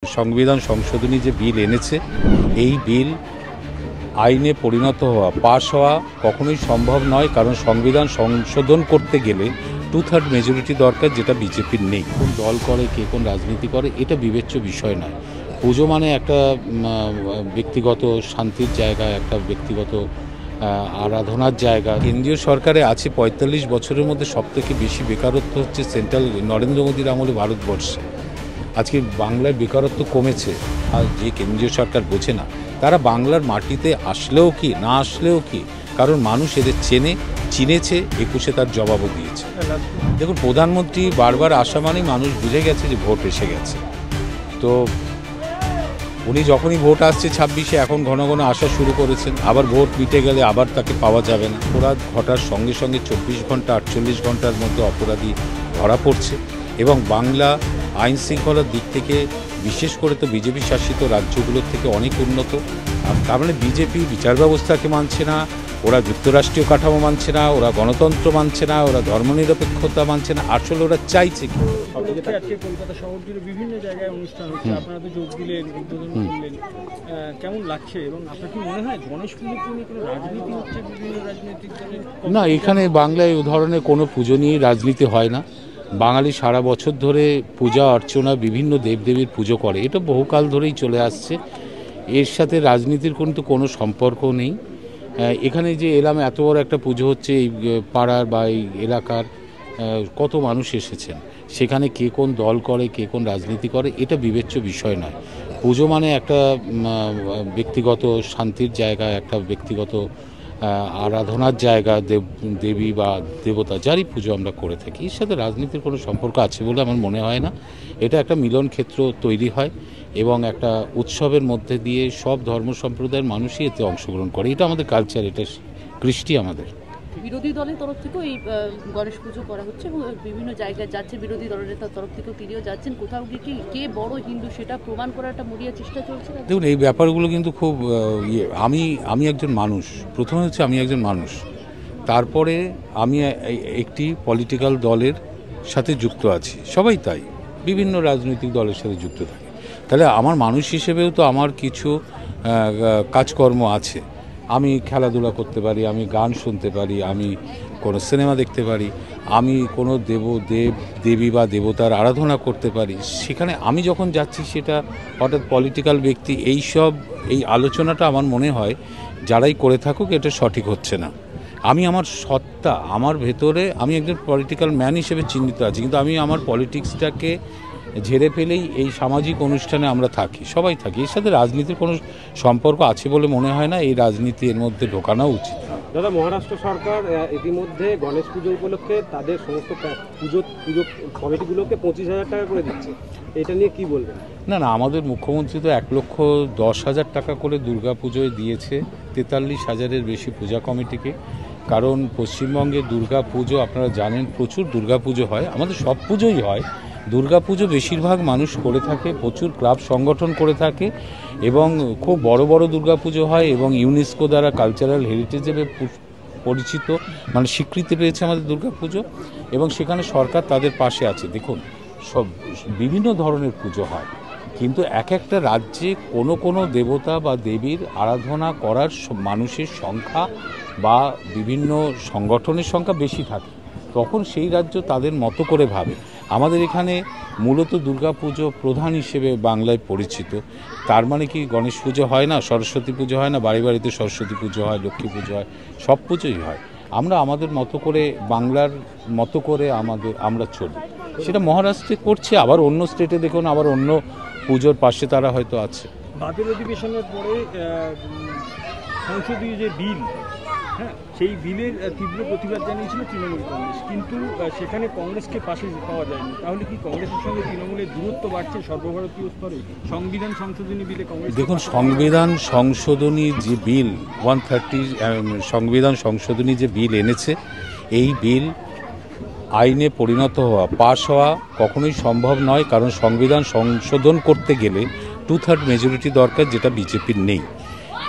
সংবিধান সংশোধনী যে বিল এনেছে এই বিল আইনে পরিণত হওয়া পাশ হওয়া কখনোই সম্ভব নয়, কারণ সংবিধান সংশোধন করতে গেলে 2/3 মেজরিটি দরকার, যেটা বিজেপির নেই। কোন দল করে, কে কোন রাজনীতি করে, এটা বিবেচ্য বিষয় নয়। পুজো মানে একটা ব্যক্তিগত শান্তির জায়গা, একটা ব্যক্তিগত আরাধনার জায়গা। কেন্দ্রীয় সরকারে আছে 45 বছরের মধ্যে সবথেকে বেশি বেকারত্ব হচ্ছে সেন্ট্রাল নরেন্দ্র মোদীর আমলে ভারতবর্ষে। আজকে বাংলার বেকারত্ব কমেছে, আর যে কেন্দ্রীয় সরকার বোঝে না, তারা বাংলার মাটিতে আসলেও কি না আসলেও কি, কারণ মানুষ এদের চিনেছে, 21-এ তার জবাবও দিয়েছে। দেখুন, প্রধানমন্ত্রী বারবার আসা মানেই মানুষ বুঝে গেছে যে ভোট এসে গেছে। তো উনি যখনই ভোট আসছে 26-এ, এখন ঘন ঘন আসা শুরু করেছেন। আবার ভোট মিটে গেলে আবার তাকে পাওয়া যাবে না। অপরাধ ঘটার সঙ্গে সঙ্গে 24 ঘন্টা 48 ঘন্টার মধ্যে অপরাধী ধরা পড়ছে, এবং বাংলা আইন শৃঙ্খলার দিক থেকে বিশেষ করে তো বিজেপি শাসিত রাজ্যগুলোর থেকে অনেক উন্নত। তার মানে বিজেপি বিচার ব্যবস্থাকে মানছে না, ওরা যুক্তরাষ্ট্রীয় কাঠামো মানছে না, ওরা গণতন্ত্র মানছে না, ওরা ধর্মনিরপেক্ষতা মানছে না। আসলে ওরা চাইছে কি? আজকে কলকাতা শহর জুড়ে বিভিন্ন জায়গায় অনুষ্ঠান হচ্ছে, আপনারা তো যোগ দিলেন, উদ্বোধন করলেন, কেমন লাগছে? এবং আপনার কি মনে হয় গণেশ পুজোকে নিয়ে কোনো রাজনীতি হচ্ছে বিভিন্ন রাজনৈতিক দলের? না, এখানে বাংলায় এই ধরনের কোনো পুজো নিয়ে রাজনীতি হয় না। বাঙালি সারা বছর ধরে পূজা অর্চনা বিভিন্ন দেবদেবীর পুজো করে, এটা বহুকাল ধরেই চলে আসছে। এর সাথে রাজনীতির কিন্তু কোনো সম্পর্ক নেই। এখানে যে এলাম, এত বড় একটা পুজো হচ্ছে, এই পাড়ার বা এই এলাকার কত মানুষ এসেছেন, সেখানে কে কোন দল করে, কে কোন রাজনীতি করে, এটা বিবেচ্য বিষয় নয়। পুজো মানে একটা ব্যক্তিগত শান্তির জায়গা, একটা ব্যক্তিগত আরাধনার জায়গা, দেবী বা দেবতা যারই পুজো আমরা করে থাকি, এর সাথে রাজনীতির কোনো সম্পর্ক আছে বলে আমার মনে হয় না। এটা একটা মিলন ক্ষেত্র তৈরি হয়, এবং একটা উৎসবের মধ্যে দিয়ে সব ধর্ম সম্প্রদায়ের মানুষই এতে অংশগ্রহণ করে। এটা আমাদের কালচার, এটা কৃষ্টি আমাদের। বিরোধী দলের তরফ থেকেও এই গণেশ পুজো করা হচ্ছে, এবং বিভিন্ন জায়গায় যাচ্ছে বিরোধী দলের তরফ থেকেও, তিনিও যাচ্ছেন। কোথাও গিয়ে কে বড় হিন্দু সেটা প্রমাণ করার একটা মরিয়া চেষ্টা চলছে। দেখুন, এই ব্যাপারগুলো কিন্তু খুব আমি একজন মানুষ। প্রথমে হচ্ছে আমি একজন মানুষ, তারপরে আমি একটি পলিটিক্যাল দলের সাথে যুক্ত আছি, সবাই তাই, বিভিন্ন রাজনৈতিক দলের সাথে যুক্ত থাকে। তাহলে আমার মানুষ হিসেবেও তো আমার কিছু কাজকর্ম আছে। আমি খেলাধুলা করতে পারি, আমি গান শুনতে পারি, আমি কোনো সিনেমা দেখতে পারি, আমি কোনো দেবী বা দেবতার আরাধনা করতে পারি। সেখানে আমি যখন যাচ্ছি, সেটা হঠাৎ পলিটিক্যাল ব্যক্তি এই আলোচনাটা আমার মনে হয় যারাই করে থাকুক, এটা সঠিক হচ্ছে না। আমি আমার সত্তা, আমার ভেতরে আমি একজন পলিটিক্যাল ম্যান হিসেবে চিহ্নিত আছি, কিন্তু আমি আমার পলিটিক্সটাকে ঝেড়ে ফেলেই এই সামাজিক অনুষ্ঠানে আমরা থাকি, সবাই থাকি। এর সাথে রাজনীতির কোনো সম্পর্ক আছে বলে মনে হয় না। এই রাজনীতি এর মধ্যে ঢোকানো উচিত। দাদা, মহারাষ্ট্র সরকার ইতিমধ্যে গণেশ পুজো উপলক্ষে তাদের সমস্ত পুজো কমিটিগুলোকে 25,000 টাকা করে দিচ্ছে, এটা নিয়ে কি বলবেন? না, আমাদের মুখ্যমন্ত্রী তো 1,10,000 টাকা করে দুর্গা পুজোয় দিয়েছে 43,000-এর বেশি পূজা কমিটিকে। কারণ পশ্চিমবঙ্গে দুর্গা পুজো আপনারা জানেন, প্রচুর দুর্গা পুজো হয়, আমাদের সব পুজোই হয়। দুর্গা পুজো বেশিরভাগ মানুষ করে থাকে, প্রচুর ক্লাব সংগঠন করে থাকে, এবং খুব বড় বড় দুর্গা পুজো হয়, এবং ইউনেস্কো দ্বারা কালচারাল হেরিটেজ হিসেবে পরিচিত, মানে স্বীকৃতি পেয়েছে আমাদের দুর্গা পুজো, এবং সেখানে সরকার তাদের পাশে আছে। দেখুন, সব বিভিন্ন ধরনের পুজো হয়, কিন্তু এক একটা রাজ্যে কোনো দেবতা বা দেবীর আরাধনা করার মানুষের সংখ্যা বা বিভিন্ন সংগঠনের সংখ্যা বেশি থাকে, তখন সেই রাজ্য তাদের মতো করে ভাবে। আমাদের এখানে মূলত দুর্গাপুজো প্রধান হিসেবে বাংলায় পরিচিত। তার মানে কি গণেশ পুজো হয় না, সরস্বতী পুজো হয় না, বাড়ি বাড়িতে সরস্বতী পুজো হয়, লক্ষ্মী পুজো হয়, সব পুজোই হয়। আমরা আমাদের মতো করে, বাংলার মতো করে আমরা চলি। সেটা মহারাষ্ট্রে করছে, আবার অন্য স্টেটে দেখুন, আবার অন্য পুজোর পাশে তারা হয়তো আছে। বাতিল অধিবেশনের পরে সংসদীয় যে বিল, সেই বিলের তীব্র প্রতিবাদ জানিয়েছিল তৃণমূল কংগ্রেস, কিন্তু সেখানে কংগ্রেসকে পাশে পাওয়া যায়নি। তাহলে কি কংগ্রেসের সঙ্গে তৃণমূলের দূরত্ব বাড়ছে সর্বভারতীয় স্তরে? সংবিধান সংশোধনী বিলে কংগ্রেস, দেখুন, সংবিধান সংশোধনী যে বিল 130 সংবিধান সংশোধনী যে বিল এনেছে, এই বিল আইনে পরিণত হওয়া, পাশ হওয়া কখনোই সম্ভব নয়, কারণ সংবিধান সংশোধন করতে গেলে 2/3 মেজরিটি দরকার, যেটা বিজেপির নেই।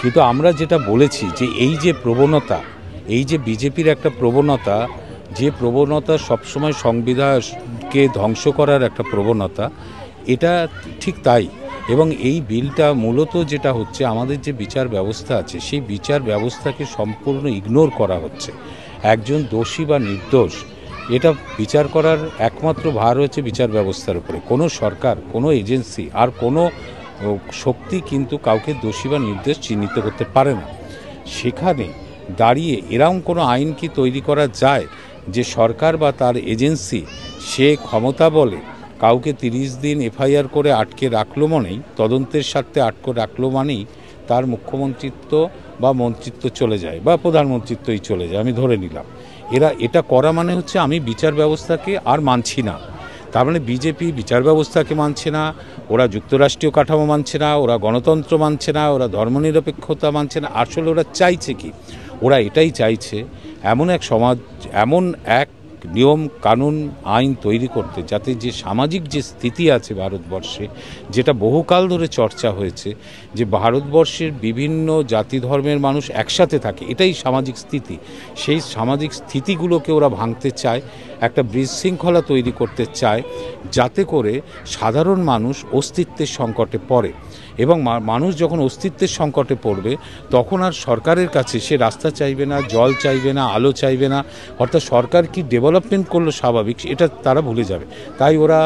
কিন্তু আমরা যেটা বলেছি যে এই যে প্রবণতা, এই যে বিজেপির একটা প্রবণতা, যে প্রবণতা সবসময় সংবিধানকে ধ্বংস করার একটা প্রবণতা, এটা ঠিক তাই। এবং এই বিলটা মূলত যেটা হচ্ছে, আমাদের যে বিচার ব্যবস্থা আছে সেই বিচার ব্যবস্থাকে সম্পূর্ণ ইগনোর করা হচ্ছে। একজন দোষী বা নির্দোষ এটা বিচার করার একমাত্র ভার হচ্ছে বিচার ব্যবস্থার উপরে। কোনো সরকার, কোনো এজেন্সি আর কোনো শক্তি কিন্তু কাউকে দোষী বা নির্দোষ চিহ্নিত করতে পারে না। সেখানে দাঁড়িয়ে এরকম কোনো আইন কি তৈরি করা যায় যে সরকার বা তার এজেন্সি সে ক্ষমতা বলে কাউকে 30 দিন এফআইআর করে আটকে রাখলো মানেই, তদন্তের স্বার্থে আটকে রাখলো মানেই তার মুখ্যমন্ত্রিত্ব বা মন্ত্রিত্ব চলে যায় বা প্রধানমন্ত্রিত্বই চলে যায়, আমি ধরে নিলাম। এটা করা মানে হচ্ছে আমি বিচার ব্যবস্থাকে আর মানছি না। তার মানে বিজেপি বিচার ব্যবস্থাকে মানছে না, ওরা যুক্তরাষ্ট্রীয় কাঠামো মানছে না, ওরা গণতন্ত্র মানছে না, ওরা ধর্মনিরপেক্ষতা মানছে না। আসলে ওরা চাইছে কি? ওরা এটাই চাইছে এমন এক সমাজ, এমন এক নিয়ম কানুন আইন তৈরি করতে যাতে যে সামাজিক যে স্থিতি আছে ভারতবর্ষে, যেটা বহুকাল ধরে চর্চা হয়েছে, যে ভারতবর্ষের বিভিন্ন জাতি ধর্মের মানুষ একসাথে থাকে, এটাই সামাজিক স্থিতি। সেই সামাজিক স্থিতিগুলোকে ওরা ভাঙতে চায়, একটা বিশৃঙ্খলা তৈরি করতে চায় যাতে করে সাধারণ মানুষ অস্তিত্বের সংকটে পড়ে। এবং মানুষ যখন অস্তিত্বের সংকটে পড়বে তখন আর সরকারের কাছে সে রাস্তা চাইবে না, জল চাইবে না, আলো চাইবে না। অর্থাৎ সরকার কি ডেভেলপমেন্ট করলো স্বাভাবিক, এটা তারা ভুলে যাবে। তাই ওরা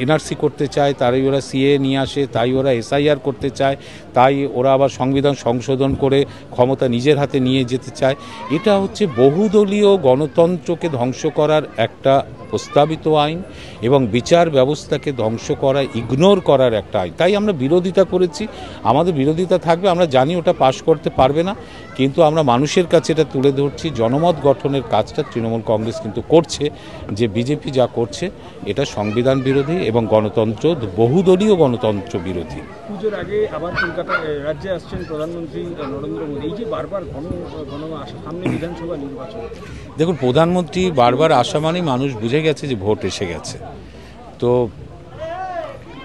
এনআরসি করতে চায়, তাই ওরা সিএ নিয়ে আসে, তাই ওরা এসআইআর করতে চায়, তাই ওরা আবার সংবিধান সংশোধন করে ক্ষমতা নিজের হাতে নিয়ে যেতে চায়। এটা হচ্ছে বহুদলীয় গণতন্ত্রকে ধ্বংস করার একটা প্রস্তাবিত আইন এবং বিচার ব্যবস্থাকে ধ্বংস করা, ইগনোর করার একটা আইন। তাই আমরা বিরোধিতা করেছি, আমাদের বিরোধিতা থাকবে। আমরা জানি ওটা পাশ করতে পারবে না, কিন্তু আমরা মানুষের কাছে এটা তুলে ধরছি। জনমত গঠনের কাজটা তৃণমূল কংগ্রেস কিন্তু করছে, যে বিজেপি যা করছে এটা সংবিধান বিরোধী এবং গণতন্ত্র, বহুদলীয় গণতন্ত্র বিরোধী। পুজোর আগে আবার কলকাতা রাজ্যে আসছেন প্রধানমন্ত্রী নরেন্দ্র মোদী, এই যে বারবার ঘন আসা, সামনে বিধানসভা নির্বাচন। দেখুন, প্রধানমন্ত্রী বারবার আসা মানেই মানুষ বুঝে গেছে যে ভোট এসে গেছে। তো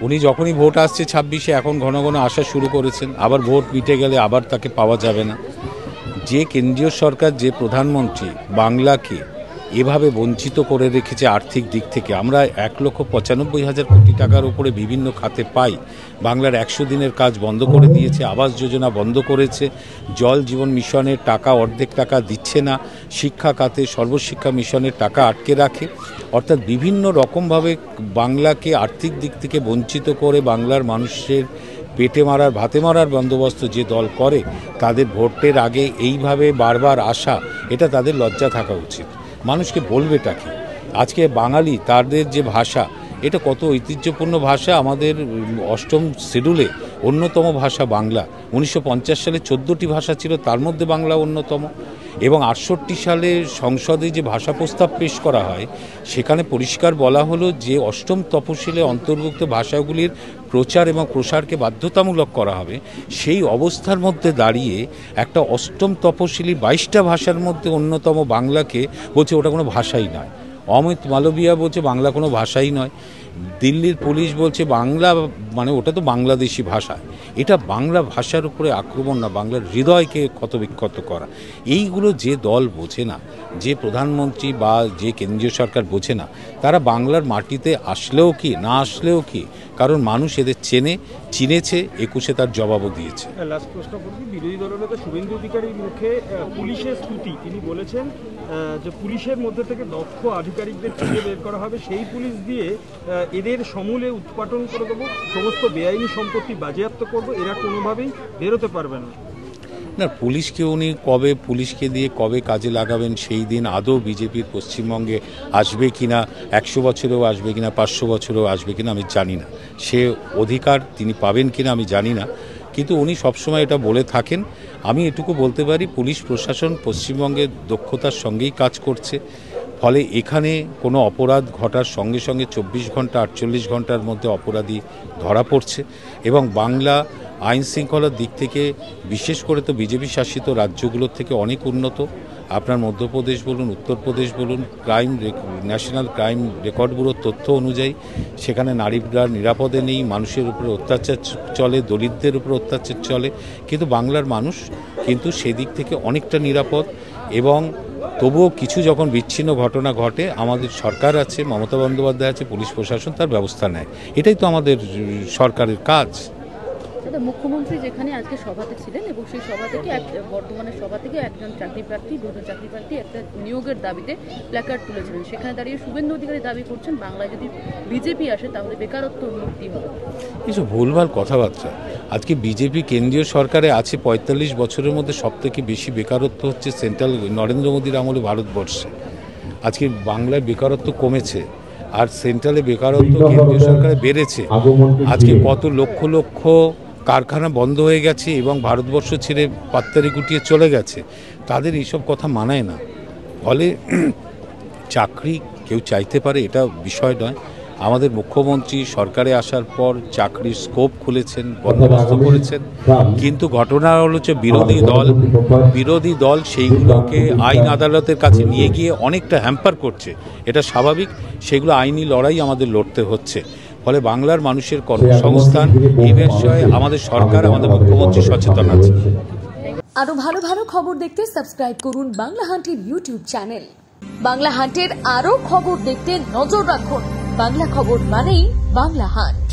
উনি যখনই ভোট আসছে 26-এ, এখন ঘন ঘন আসা শুরু করেছেন। আবার ভোট মিটে গেলে আবার তাকে পাওয়া যাবে না। যে কেন্দ্রীয় সরকার, যে প্রধানমন্ত্রী বাংলাকে এভাবে বঞ্চিত করে রেখেছে আর্থিক দিক থেকে, আমরা 1,95,000 কোটি টাকার উপরে বিভিন্ন খাতে পাই। বাংলার 100 দিনের কাজ বন্ধ করে দিয়েছে, আবাস যোজনা বন্ধ করেছে, জল জীবন মিশনের টাকা অর্ধেক টাকা দিচ্ছে না, শিক্ষা খাতে সর্বশিক্ষা মিশনের টাকা আটকে রাখে। অর্থাৎ বিভিন্ন রকমভাবে বাংলাকে আর্থিক দিক থেকে বঞ্চিত করে বাংলার মানুষের পেটে মারার, ভাতে মারার বন্দোবস্ত যে দল করে, তাদের ভোটের আগে এইভাবে বারবার আসা, এটা তাদের লজ্জা থাকা উচিত। মানুষকে বলবেটা কি? আজকে বাঙালি, তাদের যে ভাষা, এটা কত ঐতিহ্যপূর্ণ ভাষা। আমাদের 8ম শিডিউলে অন্যতম ভাষা বাংলা। 1950 সালে 14টি ভাষা ছিল, তার মধ্যে বাংলা অন্যতম। এবং 68 সালে সংসদে যে ভাষা প্রস্তাব পেশ করা হয়, সেখানে পরিষ্কার বলা হলো যে 8ম তফসিলে অন্তর্ভুক্ত ভাষাগুলির প্রচার এবং প্রসারকে বাধ্যতামূলক করা হবে। সেই অবস্থার মধ্যে দাঁড়িয়ে একটা 8ম তফসিলি 22টা ভাষার মধ্যে অন্যতম বাংলাকে বলছে ওটা কোনো ভাষাই নয়। অমিত মালবিয়া বলছে বাংলা কোনো ভাষাই নয়। দিল্লির পুলিশ বলছে বাংলা মানে ওটা তো বাংলাদেশি ভাষা। এটা বাংলা ভাষার উপরে আক্রমণ না, বাংলার হৃদয়কে ক্ষতবিক্ষত করা। এইগুলো যে দল বোঝে না, যে প্রধানমন্ত্রী বা যে কেন্দ্রীয় সরকার বোঝে না, তারা বাংলার মাটিতে আসলেও কি না আসলেও কি, কারণ মানুষ এদের চিনেছে, 21-এ তার জবাবও দিয়েছে। লাস্ট প্রশ্ন করবি, বিরোধী দলনেতা শুভেন্দু অধিকারীর মুখে পুলিশের স্তুতি। তিনি বলেছেন যে পুলিশের মধ্যে থেকে দক্ষ আধিকারিকদের খুঁজে বের করা হবে, সেই পুলিশ দিয়ে এদের সমূলে উৎপাটন করে দেবো, সমস্ত বেআইনি সম্পত্তি বাজেয়াপ্ত করবো, এরা কোনোভাবেই বেরোতে পারবে না। না, পুলিশকে উনি কবে, পুলিশকে দিয়ে কবে কাজে লাগাবেন, সেই দিন আদৌ বিজেপির পশ্চিমবঙ্গে আসবে কিনা, 100 বছরেও আসবে কিনা, 500 বছরেও আসবে কিনা আমি জানি না। সে অধিকার তিনি পাবেন কিনা আমি জানি না, কিন্তু উনি সবসময় এটা বলে থাকেন। আমি এটুকু বলতে পারি, পুলিশ প্রশাসন পশ্চিমবঙ্গের দক্ষতার সঙ্গেই কাজ করছে। ফলে এখানে কোনো অপরাধ ঘটার সঙ্গে সঙ্গে 24 ঘন্টা 48 ঘন্টার মধ্যে অপরাধী ধরা পড়ছে। এবং বাংলা আইন শৃঙ্খলার দিক থেকে বিশেষ করে তো বিজেপি শাসিত রাজ্যগুলোর থেকে অনেক উন্নত। আপনার মধ্যপ্রদেশ বলুন, উত্তরপ্রদেশ বলুন, ন্যাশনাল ক্রাইম রেকর্ড ব্যুরোর তথ্য অনুযায়ী সেখানে নারীরা নিরাপদে নেই, মানুষের উপরে অত্যাচার চলে, দলিতদের উপরে অত্যাচার চলে। কিন্তু বাংলার মানুষ কিন্তু সেদিক থেকে অনেকটা নিরাপদ। এবং তবুও কিছু যখন বিচ্ছিন্ন ঘটনা ঘটে, আমাদের সরকার আছে, মমতা বন্দ্যোপাধ্যায় আছে, পুলিশ প্রশাসন তার ব্যবস্থা নেয়। এটাই তো আমাদের সরকারের কাজ। মুখ্যমন্ত্রী যেখানে আজকে সভাতে ছিলেন এবং সেই সভা থেকে বর্ধমানের সভা থেকে একজন চাকরিপ্রার্থী একটা নিয়োগের দাবিতে প্ল্যাকার্ড তুলেছিলেন। সেখানে দাঁড়িয়ে শুভেন্দু অধিকারী দাবি করছেন বাংলায় যদি বিজেপি আসে তাহলে বেকারত্ব মুক্তি হবে। কিছু ভুলভাল কথাবার্তা। আজকে বিজেপি কেন্দ্রীয় সরকারে আছে ৪৫ বছরের মধ্যে সবথেকে বেশি বেকারত্ব হচ্ছে সেন্ট্রাল নরেন্দ্র মোদীর আমলে ভারতবর্ষে। আজকে বাংলায় বেকারত্ব কমেছে আর সেন্ট্রালে বেকারত্ব কেন্দ্রীয় সরকারে বেড়েছে। আজকে কত লক্ষ লক্ষ কারখানা বন্ধ হয়ে গেছে এবং ভারতবর্ষ ছেড়ে পাত্তারি গুটিয়ে চলে গেছে। তাদের এইসব কথা মানায় না। ফলে চাকরি কেউ চাইতে পারে, এটা বিষয় নয়। আমাদের মুখ্যমন্ত্রী সরকারে আসার পর চাকরির স্কোপ খুলেছেন, বন্দোবস্ত করেছেন, কিন্তু ঘটনা হলো যে বিরোধী দল সেইগুলোকে আইন আদালতের কাছে নিয়ে গিয়ে অনেকটা হ্যাম্পার করছে। এটা স্বাভাবিক, সেগুলো আইনি লড়াই আমাদের লড়তে হচ্ছে। ফলে বাংলার মানুষের কর্মসংস্থান এই বিষয়ে আমাদের সরকার, আমাদের মুখ্যমন্ত্রী সচেতন আছে। আরো ভালো ভালো খবর দেখতে সাবস্ক্রাইব করুন বাংলা হান্টের ইউটিউব চ্যানেল। বাংলা হান্টের আরো খবর দেখতে নজর রাখুন। বাংলা খবর মানেই বাংলা হান্ট।